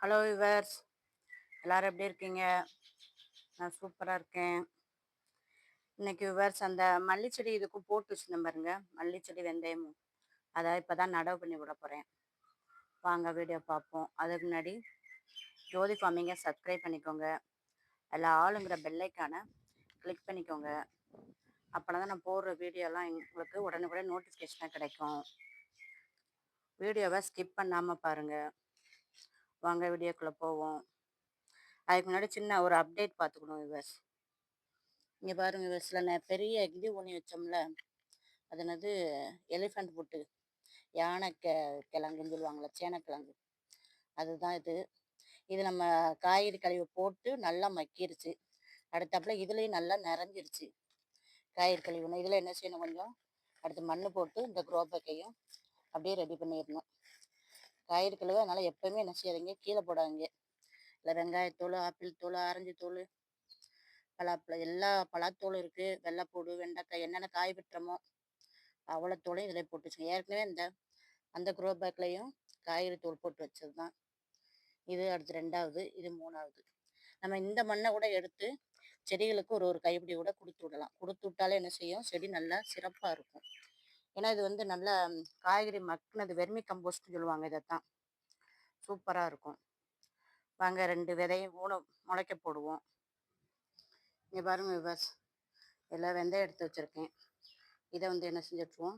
Hello viewers, எல்லாரும் எப்படி இருக்கீங்க? நான் சூப்பராக இருக்கேன். இன்னைக்கு விவர்ஸ் அந்த மல்லிச்செடி இதுக்கும் போட்டு வச்சிருந்தேன் பாருங்க. மல்லிச்செடி வெந்தயமும் அதை இப்போ தான் நடவு பண்ணி விட போகிறேன். வாங்க வீடியோ பார்ப்போம். அதுக்கு முன்னாடி ஜோதி ஃபார்மிங்கை சப்ஸ்கிரைப் பண்ணிக்கோங்க. அதில் ஆளுங்கிற பெல்லைக்கான கிளிக் பண்ணிக்கோங்க. அப்போனா தான் நான் போடுற வீடியோலாம் உங்களுக்கு உடனுக்குடன் நோட்டிஃபிகேஷனாக கிடைக்கும். வீடியோவை ஸ்கிப் பண்ணாமல் பாருங்கள். வாங்க வீடியோக்குள்ளே போவோம். அதுக்கு முன்னாடி சின்ன ஒரு அப்டேட் பார்த்துக்கணும் விவர்ஸ். இங்கே பாருங்க விவர்ஸில் நான் பெரிய இது ஊனி வச்சோம்ல, அது என்னது எலிஃபண்ட் புட்டு, யானை கிழங்குன்னு சொல்லுவாங்கள்ல, சேனக்கிழங்கு, அதுதான் இது. இது நம்ம காய்கறி கழிவு போட்டு நல்லா மக்கிருச்சு. அடுத்தாப்புல இதுலேயும் நல்லா நிறைஞ்சிருச்சு காய்கறி கழிவுன்னு. இதில் என்ன செய்யணும், கொஞ்சம் அடுத்து மண் போட்டு இந்த க்ரோ பேக்கையும் அப்படியே ரெடி பண்ணிடணும். காய்கறி கழிவு அதனால் எப்போவுமே என்ன செய்யாதீங்க, கீழே போடாதீங்க. இல்லை வெங்காயத்தூள், ஆப்பிள் தூள், ஆரஞ்சு தூள், பலாப்பழம், எல்லா பழத்தூளும் இருக்குது. வெள்ளைப்பூடு, வெண்டைக்காய், என்னென்ன காய் விட்டுறமோ அவ்வளோ தூளையும் இதில் போட்டு வச்சுக்கோங்க. ஏற்கனவே அந்த க்ரோ பேக்லேயும் காய்கறி தூள் போட்டு வச்சது தான் இது. அடுத்து ரெண்டாவது, இது மூணாவது. நம்ம இந்த மண்ணை கூட எடுத்து செடிகளுக்கு ஒரு ஒரு கைப்பிடி கூட கொடுத்து விடலாம். கொடுத்து விட்டாலே என்ன செய்யும், செடி நல்லா சிறப்பாக இருக்கும். ஏன்னா இது நல்லா காய்கறி மக்கினது, வெர்மி கம்போஸ்ட்னு சொல்லுவாங்க, இதைத்தான். சூப்பராக இருக்கும். வாங்க 2 விதையும் முளைக்க போடுவோம். இங்கே பாருங்க விவர்ஸ், எல்லாம் வெந்தயம் எடுத்து வச்சுருக்கேன். இதை என்ன செஞ்சுட்ருவோம்,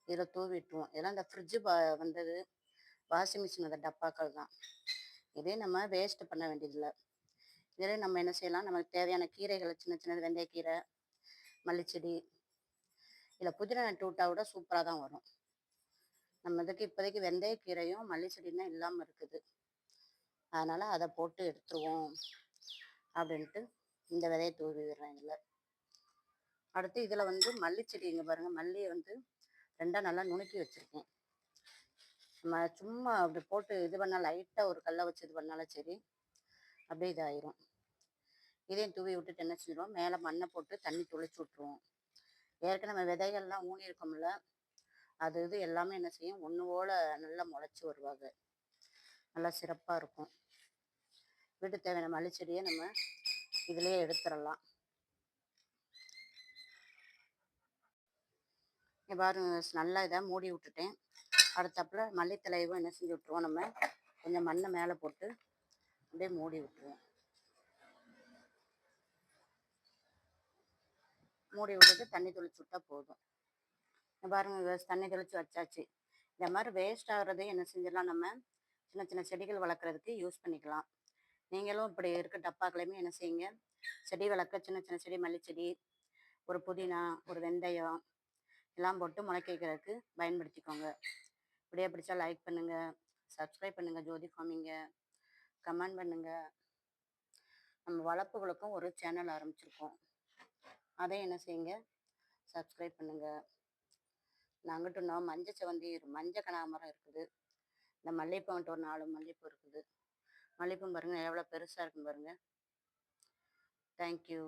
இதில் தூவி விட்டுருவோம். இதெல்லாம் இந்த ஃப்ரிட்ஜு வந்தது, வாஷிங் மிஷின் அந்த டப்பாக்கள் தான். இதே நம்ம வேஸ்ட் பண்ண வேண்டியதில்லை. இதிலே நம்ம என்ன செய்யலாம், நமக்கு தேவையான கீரைகளை சின்ன சின்னது, வெந்தயக்கீரை, மல்லிச்செடி, இதில் புதினா நட்டு விட்டா கூட சூப்பராக தான் வரும். நம்ம இதுக்கு இப்போதைக்கு வெந்தயக்கீரையும் மல்லிச்செடியும் தான் இல்லாமல் இருக்குது. அதனால் அதை போட்டு எடுத்துருவோம் அப்படின்ட்டு இந்த விதையை தூவி விடுறேன் இதில். அடுத்து இதில் மல்லிச்செடி, இங்கே பாருங்கள், மல்லியை ரெண்டாக நல்லா நுணுக்கி வச்சுருக்கேன். நம்ம சும்மா அப்படி போட்டு இது பண்ணால், லைட்டாக ஒரு கல்லை வச்சு இது பண்ணாலும் சரி, அப்படியே இதாயிரும். இதையும் தூவி விட்டுட்டு என்ன செஞ்சிடுவோம், மேலே மண்ணை போட்டு தண்ணி தொளிச்சு விட்ருவோம். ஏற்கனவே நம்ம விதைகள்லாம் ஊனி இருக்கோம்ல, அது இது எல்லாமே என்ன செய்யும், ஒன்று போல் நல்லா முளைச்சி வருவாங்க. நல்லா சிறப்பாக இருக்கும். வீட்டு தேவையான மல்லிச்செடியை நம்ம இதிலேயே எடுத்துடலாம். பாருங்க, நல்லா இதை மூடி விட்டுட்டேன். அடுத்தாப்புல மல்லித்தலையும் என்ன செஞ்சு விட்ருவோம், நம்ம கொஞ்சம் மண்ணை மேலே போட்டு அப்படியே மூடி விட்டுருவோம். மூடி விட்டுட்டு தண்ணி தெளிச்சு விட்டா போதும். பாருங்க, தண்ணி தெளித்து வச்சாச்சு. இந்த மாதிரி வேஸ்ட் ஆகிறதையும் என்ன செஞ்சிடலாம், நம்ம சின்ன சின்ன செடிகள் வளர்க்குறதுக்கு யூஸ் பண்ணிக்கலாம். நீங்களும் இப்படி இருக்க டப்பாக்களையுமே என்ன செய்யுங்க, செடி வளர்க்க, சின்ன சின்ன செடி, மல்லிச்செடி, ஒரு புதினா, ஒரு வெந்தயம் எல்லாம் போட்டு முளைக்க வைக்கிறதுக்கு பயன்படுத்திக்கோங்க. இப்படியே பிடிச்சா லைக் பண்ணுங்கள், சப்ஸ்கிரைப் பண்ணுங்கள் ஜோதி ஃபார்மிங்க, கமெண்ட் பண்ணுங்கள். நம்ம வளர்ப்புகளுக்கும் ஒரு சேனல் ஆரம்பிச்சிருக்கோம், அதையும் என்ன செய்யுங்க, சப்ஸ்கிரைப் பண்ணுங்கள். நாங்கிட்ட இன்னும் மஞ்சள் கனகாமரம் இருக்குது. இந்த மல்லிகைப்பூ வந்துட்டு ஒரு 4 மல்லிகைப்பூ இருக்குது. மல்லிகைப்பூ பாருங்கள் எவ்வளோ பெருசாக இருக்குன்னு பாருங்கள். தேங்க்யூ.